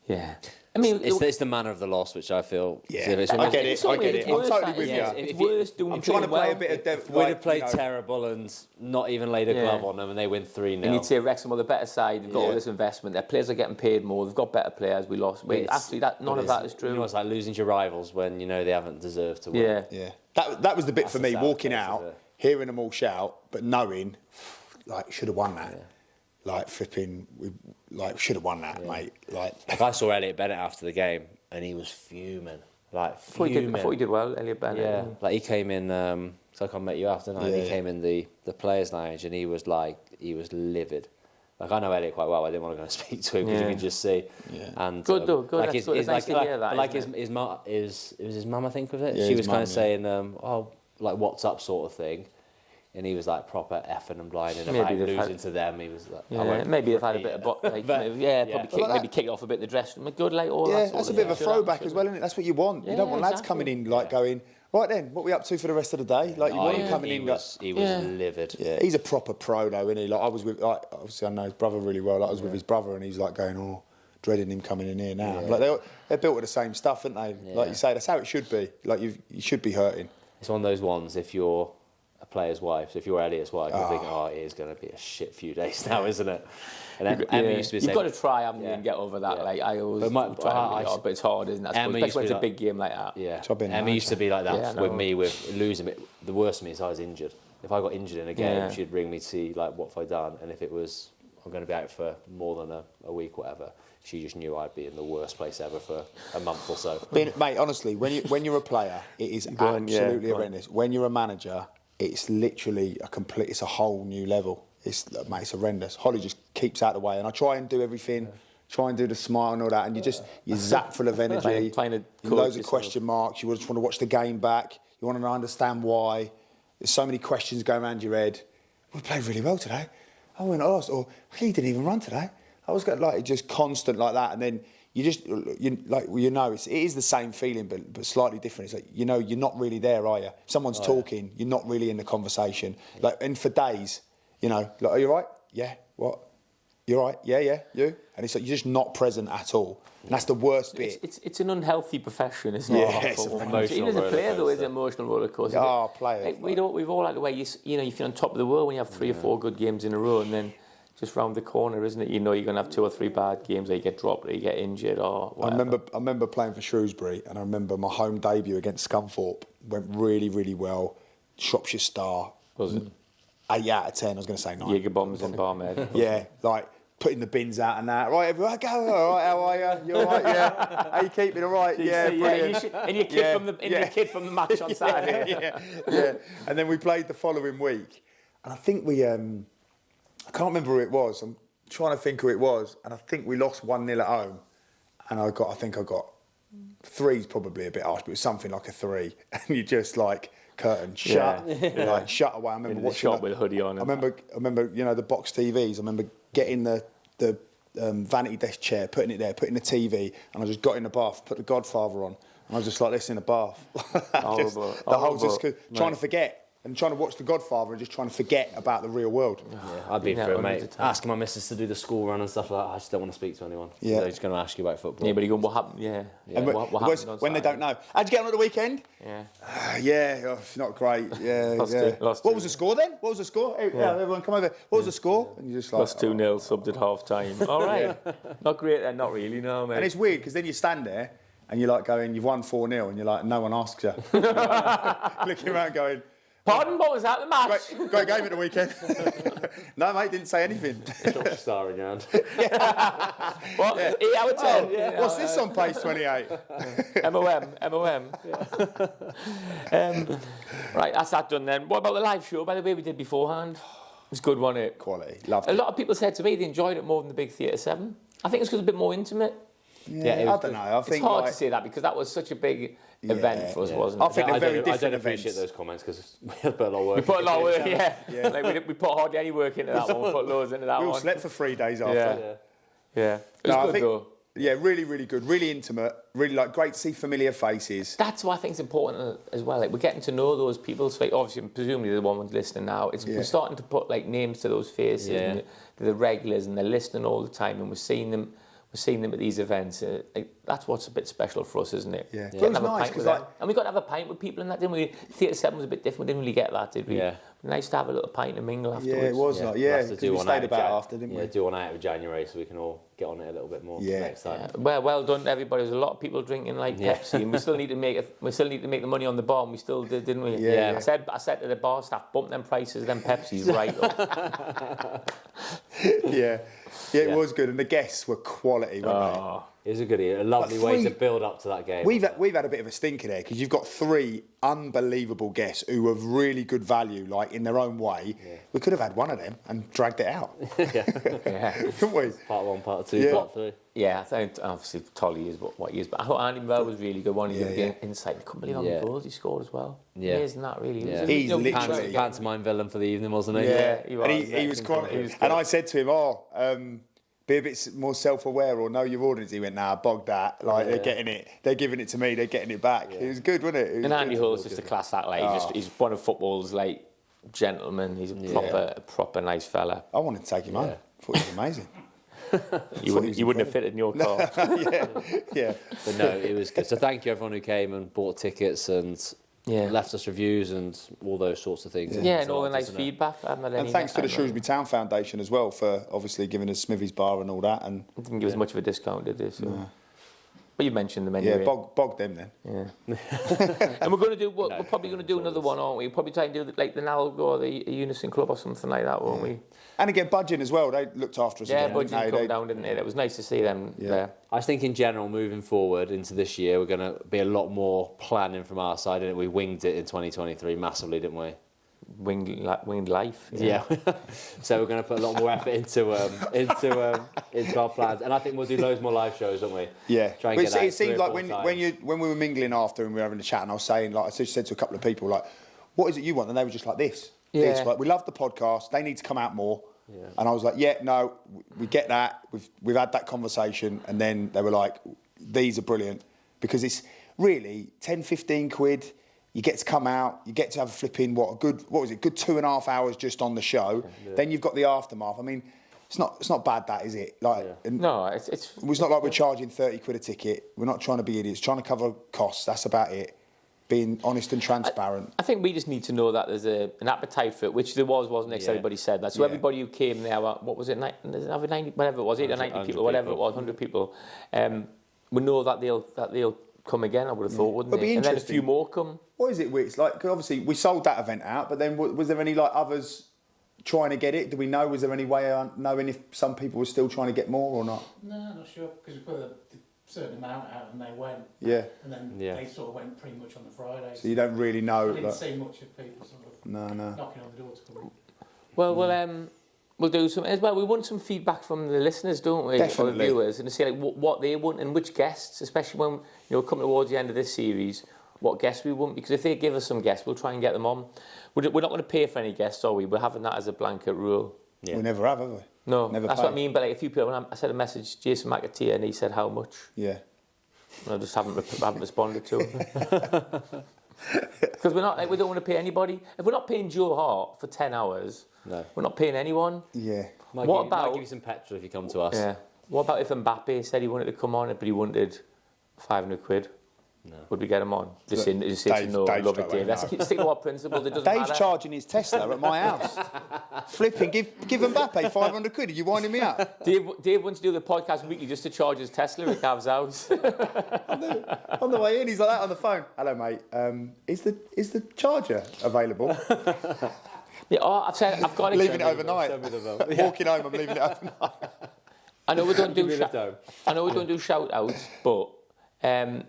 yeah. I mean, it's the manner of the loss, which I feel. Yeah, I get it. I'm totally with you. It's worse doing. I'm trying to play a bit of depth. We'd have played terrible and not even laid a glove on them, and they win 3-0. And you'd say Wrexham are the better side. They've got all this investment. Their players are getting paid more. They've got better players. We lost. Actually, none of that is true. You know, it's like losing to your rivals when you know they haven't deserved to win. Yeah. That was the bit for me. Walking out, hearing them all shout, but knowing, like, should have won that. Yeah. Like flipping, should have won that, mate. Like I saw Elliot Bennett after the game, and he was fuming. I thought he did well, Elliot Bennett. Yeah, like he came in. So I met you after night. He came in the players' lounge, and he was livid. Like I know Elliot quite well. I didn't want to go and speak to him because you could just see. Yeah. And good though. Good. Like it's nice to hear that. Like his mum, it was his mum, I think, was it? Yeah, she was kind of saying, like what's up, sort of thing. And he was like proper effing and blinding about losing to them. He was like, maybe they've had a bit of maybe kick it off a bit in the dressing room. Good, like all that. Yeah, that's a bit of a throwback as well, isn't it? That's what you want. You don't want lads coming in going, right then, what are we up to for the rest of the day? Like you want him coming in. He was livid. Yeah, he's a proper pro though, isn't he? Like I was with, obviously I know his brother really well. Like I was with his brother, and he's like going, dreading him coming in here now. Like they're built with the same stuff, aren't they? Yeah. Like you say, that's how it should be. Like you should be hurting. It's one of those ones. If you're a player's wife, so if you're Elliot's wife, you're thinking, it is going to be a shit few days now, isn't it? And Emma used to be saying, you've got to try, haven't you, and get over that. Like I always try, but it's hard, isn't it? Especially when it's a big game like that. Yeah, Emma used to be like that with me, with losing it. The worst of me is I was injured. If I got injured in a game, she'd ring me to see like what have I done, and if it was I'm going to be out for more than a week, whatever. She just knew I'd be in the worst place ever for a month or so. Mate, honestly, when you're a player, it is absolutely horrendous. When you're a manager, it's literally it's a whole new level. It's horrendous. Holly just keeps out of the way, and I try and do everything, try and do the smile and all that, and you're zapped full of energy, loads of question marks. You just want to watch the game back. You want to understand why. There's so many questions going around your head. We played really well today. I went lost, or he didn't even run today. I was like just constant like that, and then it is the same feeling, but slightly different. It's like you're not really there, are you? If someone's talking, you're not really in the conversation. Like, and for days, like, are you right? Yeah. What? You're right. Yeah. You. And it's like you're just not present at all. And that's the worst bit. It's an unhealthy profession, isn't it? Yeah, it's an emotional. Even as a player, though, it's an emotional roller coaster. Player. Like, we've all had the way you feel on top of the world when you have 3 or 4 good games in a row, and then just round the corner, isn't it? You're going to have 2 or 3 bad games, or you get dropped, or you get injured, or whatever. I remember playing for Shrewsbury, and I remember my home debut against Scunthorpe went really, really well. Shropshire Star. Was it? 8 out of 10. I was going to say 9. Jaeger bombs in Barmaid. Yeah, like putting the bins out and that. Right, everyone, go. All right, how are you? You all right? Yeah. How you keeping? All right? Yeah, brilliant. And your kid from the match on Saturday. Yeah. And then we played the following week, and I think we. I can't remember who it was. I'm trying to think who it was, and I think we lost 1-0 at home, and I got 3's probably a bit harsh, but it was something like a 3, and you just like curtain shut, like shut away. I remember watching the shop with a hoodie on. I remember the box TVs. I remember getting the vanity desk chair, putting it there, putting the TV, and I just got in the bath, put the Godfather on, and I was just like this in the bath, trying to forget. and trying to watch The Godfather and just trying to forget about the real world. Yeah, I'd be for it, mate. Asking my missus to do the school run and stuff like that. I just don't want to speak to anyone. Yeah. They're just going to ask you about football. Yeah, but you go, what happened? Yeah. And What happened on when they Saturday? don't know. How'd you get on at the weekend? Yeah. Yeah, not great. Yeah, Lost yeah. two- lost What two. was the score then? What was the score? Yeah, everyone come over. What was the score? And you're just like... Lost 2-0, subbed at half time. All right. Not great then, not really, no, mate. And it's weird because then you stand there and you're like going, you've won 4-0 and you're like, no one asks you. Looking around going... Pardon, what was that, the match? Great game at the weekend. No, mate, didn't say anything. Drop a star in your hand. What? 8 out of 10? Yeah. What's this on page 28? MOM. Right, that's that done then. What about the live show, by the way, we did beforehand? It was good, wasn't it? Quality. Loved A it. lot of people said to me they enjoyed it more than the big Theatre 7. I think it's because it's a bit more intimate. Yeah, it was I don't know. I It's think hard like, to say that because that was such a big event for us, wasn't it? I think they're very I different don't appreciate events. those comments because we had put a lot of work. We put a lot of work, Yeah. Like we put hardly any work into that one. We put loads into that We all one. slept for 3 days after. Yeah. Yeah. It was No, I good think- though. Yeah, really, really good. Really intimate. Really like great to see familiar faces. That's what I think is important as well. Like we're getting to know those people. So like, obviously, presumably the one who's listening now. We're starting to put like names to those faces. Yeah. And the regulars, and they're listening all the time, and we're seeing them. We're seeing them at these events. That's what's a bit special for us, isn't it? Yeah. Getting It was to have a nice, pint with 'cause, them. like- And we got to have a pint with people in that, didn't we? Theatre 7 was a bit different. We didn't really get that, did we? Yeah. Nice to have a little pint and mingle afterwards. Yeah, it was like, We'll yeah, have to because do we one stayed out of about after, didn't we? Yeah, do one out of January so we can all get on it a little bit more Yeah. next time. Well done, everybody. There's a lot of people drinking like Pepsi, and we still need to make the money on the bar. And we still did, didn't we? Yeah. I said to the bar staff, bump them prices, them Pepsi's right up. Yeah, it was good, and the guests were quality, weren't Oh, It was a good year, a lovely But way to three- build up to that game. they? We've had a bit of a stinker there because you've got 3 unbelievable guests who have really good value, like in their own way. Yeah. We could have had one of them and dragged it out, yeah. couldn't we? Part 1, part 2, Yeah. part 3. Yeah, I think obviously Tolly is what he is, but I thought Andy Murray was really good. One he gave Yeah. insight. I couldn't believe how many Yeah. goals he scored as well. Yeah. Amazing that really. Yeah. He's You know, literally- Pantomime villain for the evening, wasn't he? Yeah, he was, and he yeah. was quality. He was And good. I said to him, be a bit more self-aware or know your audience. He went, nah, bog that. Like, they're getting it. They're giving it to me. They're getting it back. It was good, wasn't it? It was And Andy good. Hull's just a class act. Like, he's one of football's like gentlemen. He's a proper nice fella. I wanted to take him home. I thought he was amazing. You wouldn't have fitted in your car. Yeah. But no, it was good. So thank you everyone who came and bought tickets and left us reviews and all those sorts of things. Yeah, and all the nice feedback. I haven't had And any- thanks to the I haven't- Shrewsbury Town Foundation as well for obviously giving us Smithy's Bar and all that. And Didn't give us much of a discount, did they? So. But you mentioned them yeah, anyway. bog them then. Yeah. And we're going to do. We're probably going to do another one, aren't we? We'll probably try and do like the Nalgo or the Unison Club or something like that, won't we? And again, Budging as well. They looked after us. Yeah, again, Budgie didn't come they? down, didn't it? It was nice to see them there. I think in general, moving forward into this year, we're going to be a lot more planning from our side. And we winged it in 2023 massively, didn't we? Winged life. Yeah. So we're going to put a lot more effort into our plans, and I think we'll do loads more live shows, don't we? Yeah, Try and but get that it seemed 3 or like 4 when times. we were mingling after and we were having a chat, and I was saying, like I just said to a couple of people, like, what is it you want? And they were just like this. Yeah. This. Like, we love the podcast. They need to come out more. Yeah. And I was like, yeah, no, we get that. We've had that conversation, and then they were like, these are brilliant because it's really 10, 15 quid. You get to come out, you get to have a flipping, good 2.5 hours just on the show. Yeah. Then you've got the aftermath. I mean, it's not bad, that, is it? Like, No, it's not like we're charging 30 quid a ticket. We're not trying to be idiots, trying to cover costs. That's about it. Being honest and transparent. I think we just need to know that there's an appetite for it, which there wasn't it? 'Cause everybody said that. So everybody who came there, what was it, 90, whatever it was, 80 or 90 people, whatever it was, 100 people, we know that they'll come again, I would have thought, wouldn't It'd be they? And then a interesting. few more come. What is it, Wits? Like, 'cause obviously, we sold that event out, but then was there any like others trying to get it? Do we know? Was there any way of knowing if some people were still trying to get more or not? No, not sure, because we put a certain amount out and they went. Yeah. And then they sort of went pretty much on the Friday. So you don't really know. I didn't Like, see much of people sort of no. knocking on the door to come. Well, we'll do some as well. We want some feedback from the listeners, don't we? Definitely. Or the viewers, and to see like what they want and which guests, especially when coming towards the end of this series, what guests we want. Because if they give us some guests, we'll try and get them on. We're not going to pay for any guests, are we? We're having that as a blanket rule. Yeah. We never have we? No, Never that's pay. what I mean. But like a few people, when I sent a message to Jason McAteer, and he said how much. Yeah. And I just haven't responded to him. Because we don't want to pay anybody. If we're not paying Joe Hart for 10 hours, No. we're not paying anyone. Yeah. Might give you some petrol if you come to us. Yeah. What about if Mbappe said he wanted to come on, but he wanted 500 quid? No. Would we get him on? Just say no, Dave's love it, straight away, Dave. Let's stick to our principles. It doesn't Dave's matter. charging his Tesla at my house. Flipping, give Mbappe 500 quid. Are you winding me up? Dave wants to do the podcast weekly just to charge his Tesla at Cav's house. On the way in, he's like that on the phone. Hello, mate. Is the charger available? Yeah, I've got it. Leaving it overnight. Walking home, I'm leaving it overnight. I know we don't do. Give me the dough. I know we don't do shout outs, but a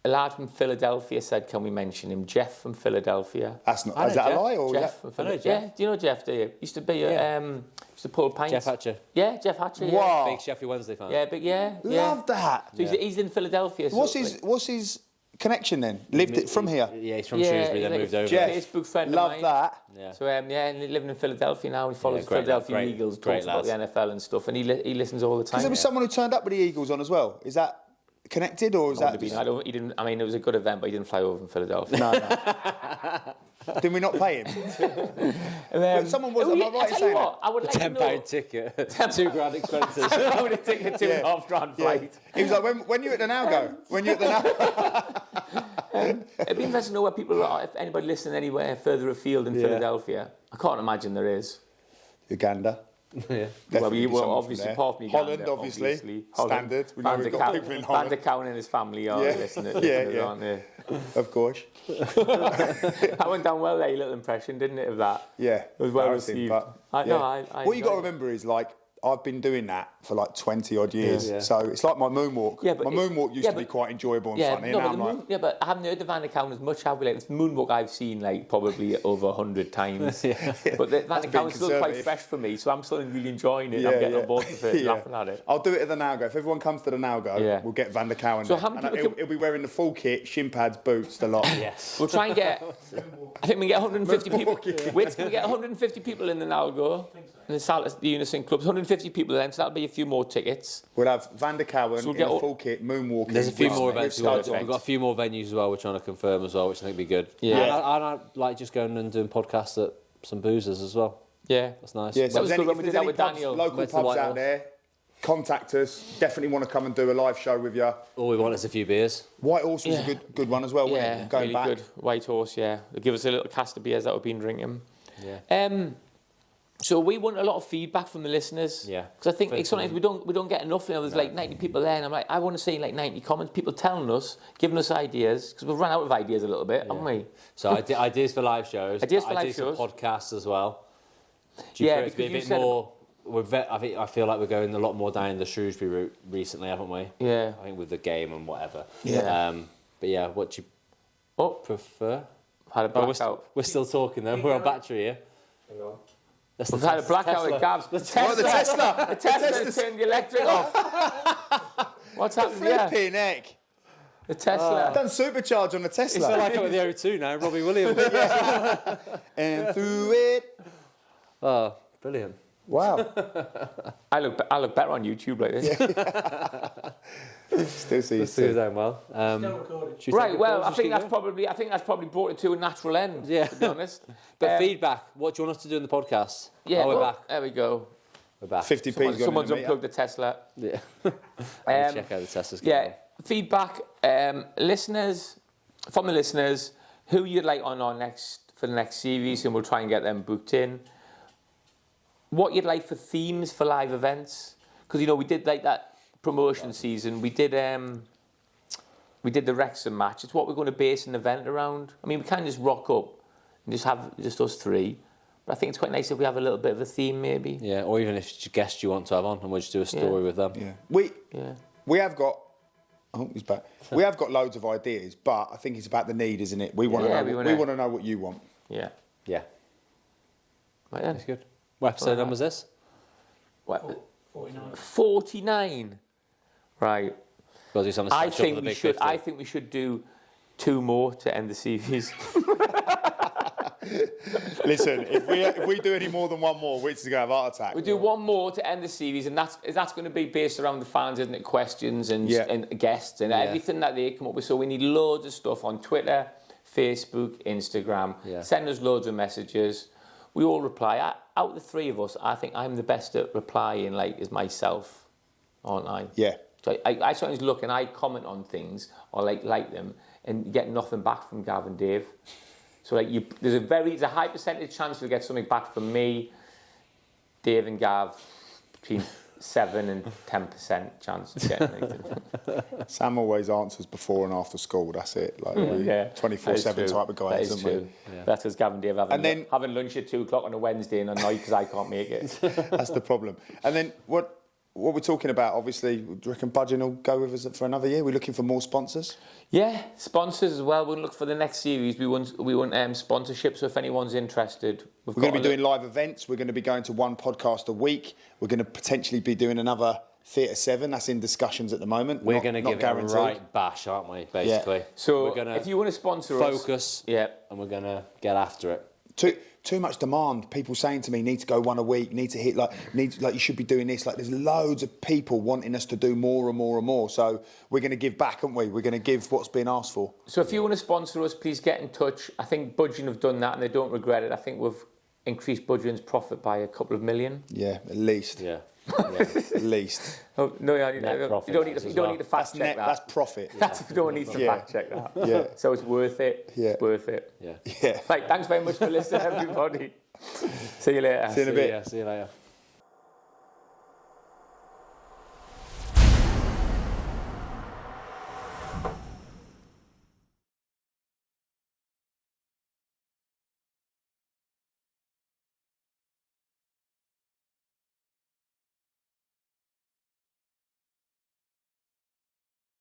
lad from Philadelphia said, "Can we mention him?" Jeff from Philadelphia. That's not. I Is know that a Jeff. lie or? Jeff from Philadelphia. Jeff. Yeah, do you know Jeff? Do you? Used to be used to pull pints. Jeff Hatcher. Yeah, Jeff Hatcher. Yeah. Wow. Big Sheffield Wednesday fan. Yeah, but yeah. Love that. So he's in Philadelphia. So What's his connection then? Lived it from here. Yeah, he's from Shrewsbury, then like moved a over. Jeff. Facebook friend of Love mine. that. Yeah. So and he's living in Philadelphia now. He follows great Philadelphia lad, Eagles, great talks about the lads. NFL and stuff, and he listens all the time. Because there was someone who turned up with the Eagles on as well. Is that connected or is that? Would have been. He didn't. I mean, it was a good event, but he didn't fly over from Philadelphia. No. Did we not pay him? Someone was. Am I right in I tell saying you what, I would like to know. £10 ticket, £2,000 expenses. I would take a £2.5 grand Yeah. flight. He was like, when you at the now go? When you at the now? It'd be interesting to know where people are. If anybody listening anywhere further afield than Philadelphia, I can't imagine there is. Uganda. Yeah. Definitely well, someone obviously, from there. apart from Uganda, Holland, obviously. Holland. Standard. We know Van we've der got Ka- people in Van Holland. der Cowan and his family are Yeah. listening, Yeah. aren't they? Of course. That went down well, that little impression, didn't it, of that? Yeah. It was well Embarrassing, received. but, I yeah. I What you got to enjoyed it. remember is, like, I've been doing that for like 20 odd years. Yeah. So it's like my moonwalk. Yeah, but my moonwalk used yeah, to be but- quite enjoyable and Yeah, funny. no, and now but I'm like, yeah, but I haven't heard the Van der Cowan as much, have we? Like, this moonwalk I've seen, like, probably over 100 times. But the Van der being Cowan's still quite conservative. fresh for me, so I'm still really enjoying it. I'm getting on board with it, Yeah. laughing at it. I'll do it at the now go. If everyone comes to the now go, Yeah. we'll get Van der Cowan. So there. how many And people he'll be wearing the full kit, shin pads, boots, the lot. Yes. We'll try and get. I think we can get 150 people. Wait, can we get 150 people in the Nalgo? In the Unison Clubs, 150 people then, so that'll be a few more tickets. We'll have Van der Cowan So we'll in get a all- full kit, moonwalking. There's a few more with events. studs We've on. got a few more venues as well. We're trying to confirm as well, which I think would be good. Yeah. And I'd like just going and doing podcasts at some boozers as well. Yeah. That's nice. Yeah, That so was if good when there's we any did that with pubs, Daniel. local Went to the pubs White out Horse. there, contact us. Definitely want to come and do a live show with you. All we want is a few beers. White Horse was Yeah. a good one as well, wasn't Yeah, it? Going really back. good. White Horse, yeah. They'll give us a little cast of beers that we've been drinking. Yeah. So we want a lot of feedback from the listeners. Yeah. Because I think like, sometimes we don't get enough. You know, there's like 90 people there, and I'm like, I want to see like 90 comments, people telling us, giving us ideas, because we've run out of ideas a little bit, haven't we? So ideas for live shows. Ideas for live shows. podcasts as well. Do you Yeah, prefer it to be a because you bit said- more? I feel like we're going a lot more down the Shrewsbury route recently, haven't we? Yeah. I think with the game and whatever. Yeah. But yeah, what do you Oh, prefer? had a Oh, blackout. we're still talking though. We're on battery here. That's We've had a blackout Tesla. at Gav's. The Oh, the Tesla! The Tesla turned the electric off. What's happened here? Flipping heck. The Tesla. Done supercharge on the It's Tesla. like it with the O2 now, Robbie Williams. And through it. Oh, brilliant. Wow. I look better on YouTube like this. Still see you This goes soon. down well. Still recording. Should we Right. take a Well, pause I and think keep that's going? probably brought it to a natural end. Yeah. To be honest. But feedback. What do you want us to do in the podcast? Yeah. Oh, we're oh, back. There we go. We're back. 50p's going Someone's in the unplugged the Tesla. Yeah. Um, Check out the Tesla's. Yeah, feedback, listeners, from the listeners, who you'd like on our for the next series, and we'll try and get them booked in. What you'd like for themes for live events, because we did like that promotion season. We did the Wrexham match. It's what we're going to base an event around. I mean, we can't just rock up and just have just us three. But I think it's quite nice if we have a little bit of a theme, maybe. Yeah, or even if it's a guest you want to have on, and we'll just do a story with them. Yeah. Yeah. We have got. Oh, he's back. We have got loads of ideas, but I think it's about the need, isn't it? We want to Yeah, know. we We wanna- want to know what you want. Yeah. Yeah, Right then. that's good. What episode number is this? What? 49. 49. Right. Got to do something. I special for think the we big should. 50. I think we should do 2 more to end the series. Listen, if we do any more than one more, we're just going to have a heart attack. We do 1 more to end the series, and that's going to be based around the fans, isn't it? Questions and Yeah. and guests and everything that they come up with. So we need loads of stuff on Twitter, Facebook, Instagram. Yeah. Send us loads of messages. We all reply. Out of the three of us, I think I'm the best at replying, like, is myself, aren't I? Yeah. So I sometimes look and I comment on things or like them and get nothing back from Gav and Dave. So like there's a high percentage chance you'll get something back from me, Dave and Gav, between 7 and 10% chance of getting anything. Sam always answers before and after school. That's it. Like 24/7 type of guy, that is isn't true. we? Yeah. That's because Gav and Dave having lunch at 2 o'clock on a Wednesday and annoyed because I can't make it. That's the problem. And then what we're talking about, obviously, do you reckon Budgeon will go with us for another year? We're looking for more sponsors. Yeah, sponsors as well. We'll look for the next series. We want sponsorship. So if anyone's interested, we're going to be doing live events. We're going to be going to one podcast a week. We're going to potentially be doing another Theatre 7. That's in discussions at the moment. We're going to give guaranteed. it a right bash, aren't we? Basically. Yeah. So we're gonna if you want to sponsor us, focus. Yeah, and we're going to get after it. Too much demand. People saying to me, need to go one a week, need to hit you should be doing this. Like there's loads of people wanting us to do more and more and more. So we're going to give back, aren't we? We're going to give what's been asked for. So if you want to sponsor us, please get in touch. I think Budgeon have done that and they don't regret it. I think we've increased Budgeon's profit by a couple of million. Yeah, at least. Yeah. At least. Oh, no, you don't need to fact check that. That's profit. You don't need to fact check that. Yeah. So it's worth it. Yeah. It's worth it. Yeah. Yeah. Right, thanks very much for listening, everybody. See you later. See you in a bit. See you later.